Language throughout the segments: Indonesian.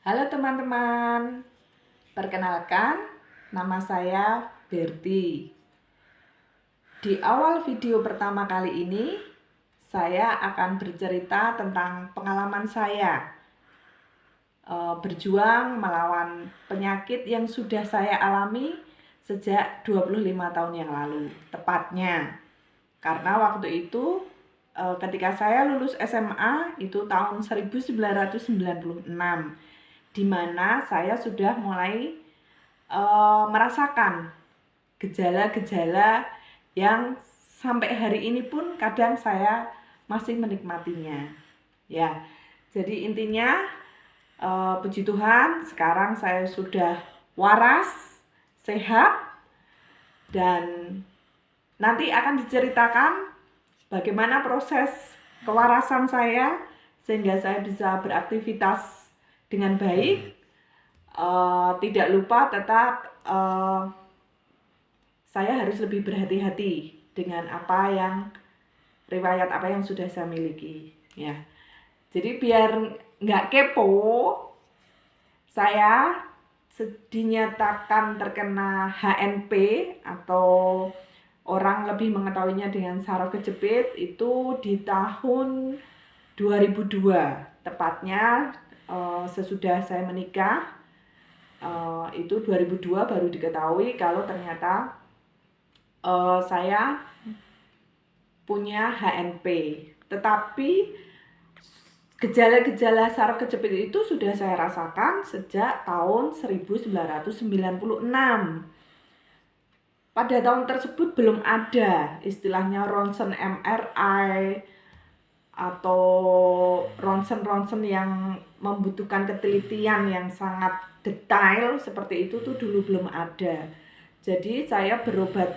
Halo teman-teman, perkenalkan nama saya Berti. Di awal video pertama kali ini, saya akan bercerita tentang pengalaman saya berjuang melawan penyakit yang sudah saya alami sejak 25 tahun yang lalu, tepatnya. Karena waktu itu ketika saya lulus SMA itu tahun 1996, di mana saya sudah mulai merasakan gejala-gejala yang sampai hari ini pun kadang saya masih menikmatinya. Ya, jadi intinya puji Tuhan sekarang saya sudah waras, sehat, dan nanti akan diceritakan bagaimana proses kewarasan saya sehingga saya bisa beraktivitas dengan baik. Tidak lupa tetap saya harus lebih berhati-hati dengan riwayat apa yang sudah saya miliki, ya. Jadi biar nggak kepo, saya dinyatakan terkena HNP atau orang lebih mengetahuinya dengan saraf kejepit itu di tahun 2002, tepatnya sesudah saya menikah. Itu 2002 baru diketahui kalau ternyata saya punya HNP. Tetapi gejala-gejala saraf kejepit itu sudah saya rasakan sejak tahun 1996. Pada tahun tersebut belum ada istilahnya ronsen MRI atau ronsen-ronsen yang membutuhkan ketelitian yang sangat detail seperti itu tuh dulu belum ada. Jadi saya berobat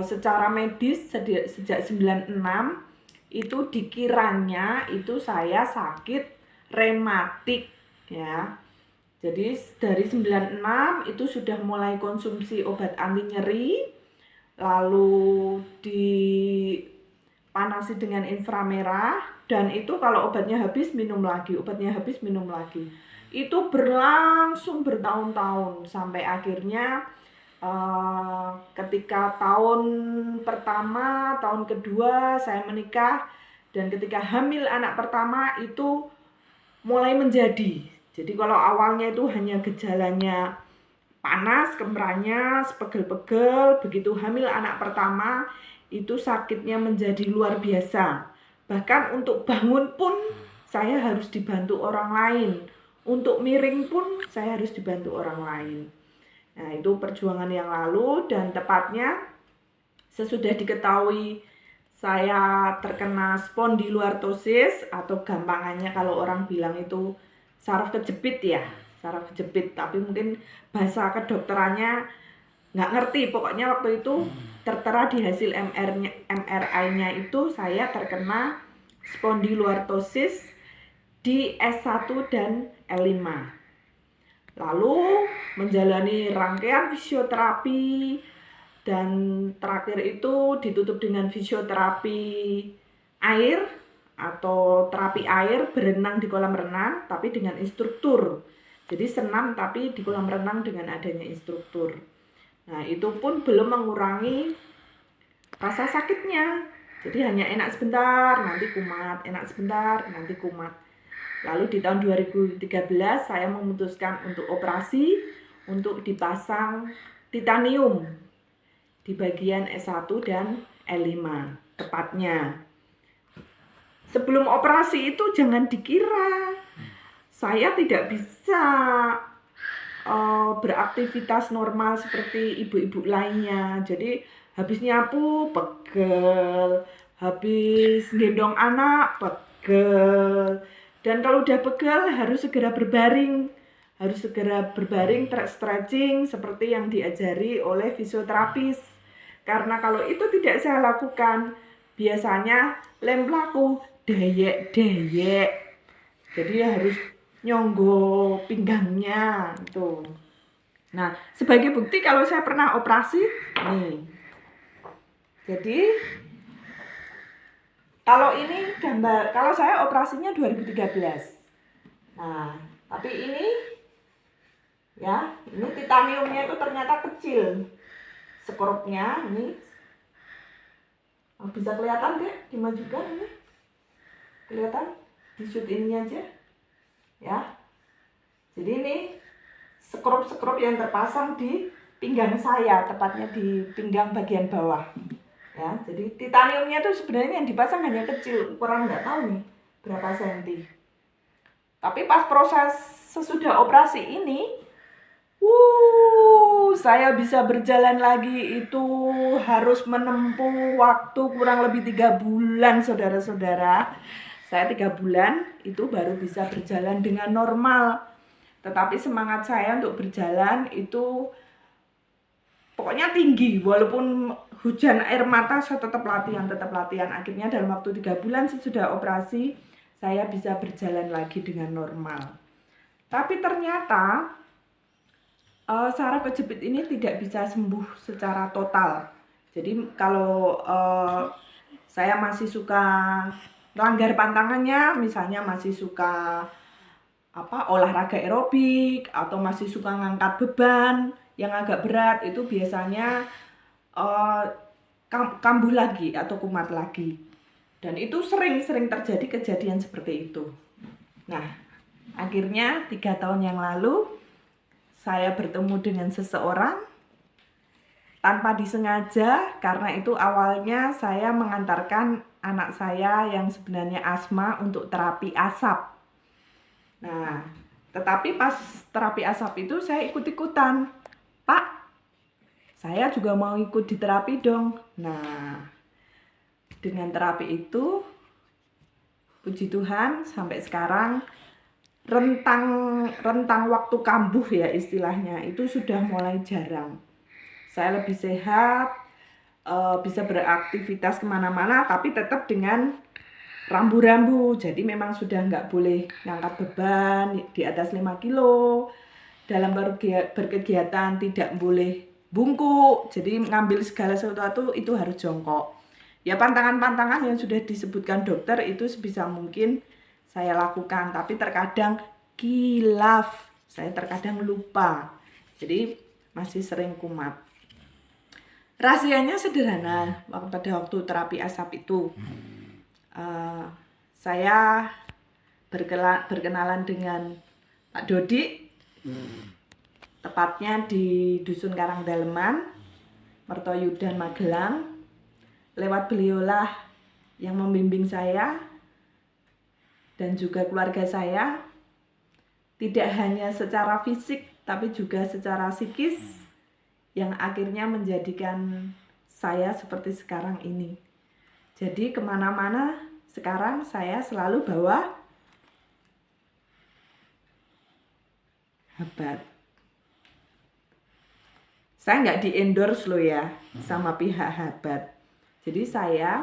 secara medis sejak 96 itu dikiranya itu saya sakit rematik, ya. Jadi dari 96 itu sudah mulai konsumsi obat anti nyeri, lalu dipanasi dengan inframerah, dan itu kalau obatnya habis minum lagi, Itu berlangsung bertahun-tahun sampai akhirnya ketika tahun pertama, tahun kedua saya menikah, dan ketika hamil anak pertama itu mulai menjadi. Jadi kalau awalnya itu hanya gejalanya panas, kemerahannya, sepegel-pegel, begitu hamil anak pertama itu sakitnya menjadi luar biasa. Bahkan untuk bangun pun saya harus dibantu orang lain. Untuk miring pun saya harus dibantu orang lain. Nah, itu perjuangan yang lalu, dan tepatnya sesudah diketahui saya terkena spondiloartrosis atau gampangannya kalau orang bilang itu saraf kejepit, ya, saraf kejepit, tapi mungkin bahasa kedokterannya nggak ngerti. Pokoknya waktu itu tertera di hasil MRI-nya itu saya terkena spondiloartrosis di S1 dan L5. Lalu menjalani rangkaian fisioterapi, dan terakhir itu ditutup dengan fisioterapi air atau terapi air, berenang di kolam renang tapi dengan instruktur. Jadi senam tapi di kolam renang dengan adanya instruktur. Nah, itu pun belum mengurangi rasa sakitnya. Jadi hanya enak sebentar, nanti kumat, enak sebentar, nanti kumat. Lalu di tahun 2013 saya memutuskan untuk operasi, untuk dipasang titanium di bagian S1 dan L5 tepatnya. Sebelum operasi itu jangan dikira saya tidak bisa beraktivitas normal seperti ibu-ibu lainnya. Jadi habis nyapu pegel, habis gendong anak pegel, dan kalau udah pegel harus segera berbaring, stretching seperti yang diajari oleh fisioterapis. Karena kalau itu tidak saya lakukan, biasanya lem laku dayek. Jadi harus nyonggo pinggangnya itu. Nah, sebagai bukti kalau saya pernah operasi, nih. Jadi kalau ini gambar, kalau saya operasinya 2013. Nah, tapi ini Ya, ini titaniumnya itu ternyata kecil. Skrupnya ini bisa kelihatan deh, dimajukan ini. Kelihatan di shoot ini aja. Ya. Jadi ini skrup-skrup yang terpasang di pinggang saya, tepatnya di pinggang bagian bawah. Ya, jadi titaniumnya itu sebenarnya yang dipasang hanya kecil, ukuran nggak tahu nih berapa senti. Tapi pas proses sesudah operasi ini, saya bisa berjalan lagi itu harus menempuh waktu kurang lebih 3 bulan, saudara-saudara. Saya 3 bulan itu baru bisa berjalan dengan normal. Tetapi semangat saya untuk berjalan itu pokoknya tinggi, walaupun hujan air mata saya tetap latihan. Akhirnya dalam waktu 3 bulan sesudah operasi saya bisa berjalan lagi dengan normal. Tapi ternyata saraf kejepit ini tidak bisa sembuh secara total. Jadi kalau saya masih suka langgar pantangannya, misalnya masih suka olahraga aerobik atau masih suka ngangkat beban yang agak berat, itu biasanya kambuh lagi atau kumat lagi. Dan itu sering terjadi kejadian seperti itu. Nah, akhirnya 3 tahun yang lalu saya bertemu dengan seseorang tanpa disengaja, karena itu awalnya saya mengantarkan anak saya yang sebenarnya asma untuk terapi asap. Nah, tetapi pas terapi asap itu saya ikut-ikutan. Pak, saya juga mau ikut di terapi dong. Nah, dengan terapi itu, puji Tuhan sampai sekarang rentang waktu kambuh ya istilahnya itu sudah mulai jarang. Saya lebih sehat, bisa beraktivitas kemana-mana, tapi tetap dengan rambu-rambu. Jadi memang sudah nggak boleh ngangkat beban di atas 5 kilo. Dalam berkegiatan tidak boleh bungkuk. Jadi ngambil segala sesuatu itu harus jongkok. Ya pantangan-pantangan yang sudah disebutkan dokter itu sebisa mungkin saya lakukan. Tapi terkadang kilaf. Saya terkadang lupa. Jadi masih sering kumat. Rahasianya sederhana. Pada waktu terapi asap itu saya berkenalan dengan Pak Dodi, tepatnya di Dusun Karangdaleman, Mertoyudan, Magelang. Lewat beliaulah yang membimbing saya dan juga keluarga saya, tidak hanya secara fisik tapi juga secara psikis, yang akhirnya menjadikan saya seperti sekarang ini. Jadi kemana-mana sekarang saya selalu bawa Habat. Saya nggak di-endorse loh ya sama pihak Habat. Jadi saya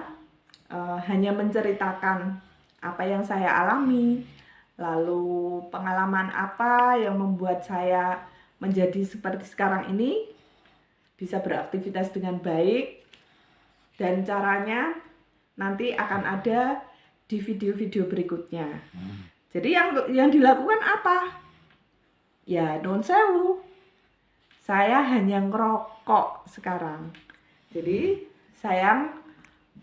hanya menceritakan apa yang saya alami, lalu pengalaman apa yang membuat saya menjadi seperti sekarang ini, bisa beraktivitas dengan baik, dan caranya nanti akan ada di video-video berikutnya. Jadi yang dilakukan apa? Ya non sewu. Saya hanya ngerokok sekarang. Jadi saya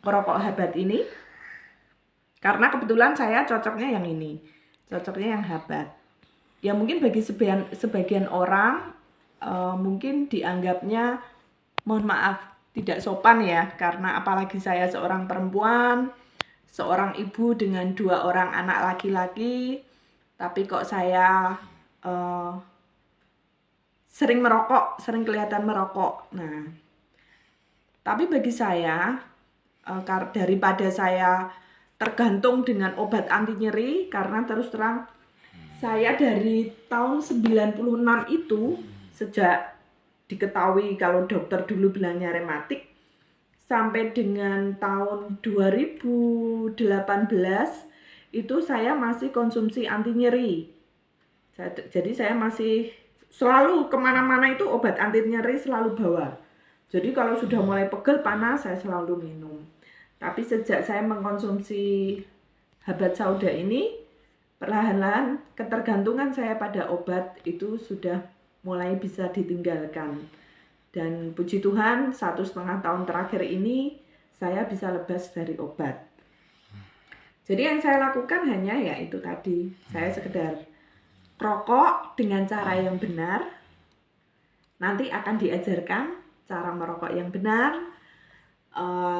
ngerokok Habat ini karena kebetulan saya cocoknya yang ini. Cocoknya yang Habat. Ya mungkin bagi sebagian orang mungkin dianggapnya, mohon maaf, tidak sopan ya, karena apalagi saya seorang perempuan, seorang ibu dengan 2 orang anak laki-laki, tapi kok saya sering merokok, sering kelihatan merokok. Nah, tapi bagi saya, daripada saya tergantung dengan obat anti nyeri, karena terus terang saya dari tahun 96 itu, sejak diketahui kalau dokter dulu bilangnya rematik, sampai dengan tahun 2018 itu saya masih konsumsi anti nyeri. Jadi saya masih selalu kemana-mana itu obat anti nyeri selalu bawa. Jadi kalau sudah mulai pegel panas saya selalu minum. Tapi sejak saya mengkonsumsi Habat Sauda ini, perlahan-lahan ketergantungan saya pada obat itu sudah mulai bisa ditinggalkan. Dan puji Tuhan 1,5 tahun terakhir ini saya bisa lepas dari obat. Jadi yang saya lakukan hanya ya itu tadi, saya sekedar rokok dengan cara yang benar. Nanti akan diajarkan cara merokok yang benar.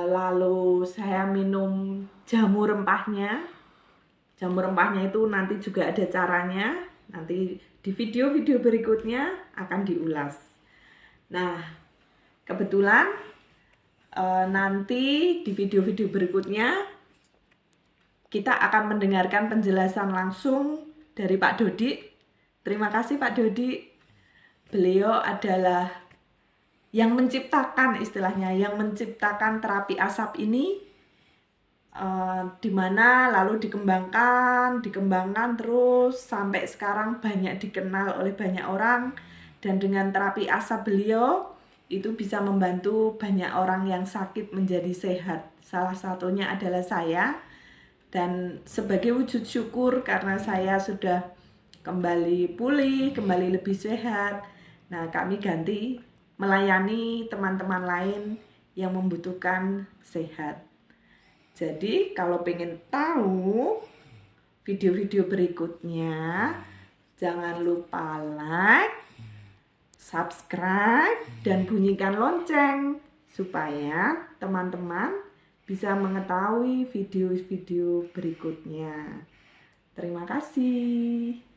Lalu saya minum jamu rempahnya. Jamu rempahnya itu nanti juga ada caranya. Nanti di video-video berikutnya akan diulas. Nah, kebetulan nanti di video-video berikutnya kita akan mendengarkan penjelasan langsung dari Pak Dodi. Terima kasih Pak Dodi. Beliau adalah yang menciptakan, istilahnya yang menciptakan terapi asap ini, di mana lalu dikembangkan terus sampai sekarang banyak dikenal oleh banyak orang. Dan dengan terapi asap beliau itu bisa membantu banyak orang yang sakit menjadi sehat. Salah satunya adalah saya. Dan sebagai wujud syukur karena saya sudah kembali pulih, kembali lebih sehat, nah kami ganti melayani teman-teman lain yang membutuhkan sehat. Jadi kalau pengen tahu video-video berikutnya, jangan lupa like, subscribe, dan bunyikan lonceng supaya teman-teman bisa mengetahui video-video berikutnya. Terima kasih.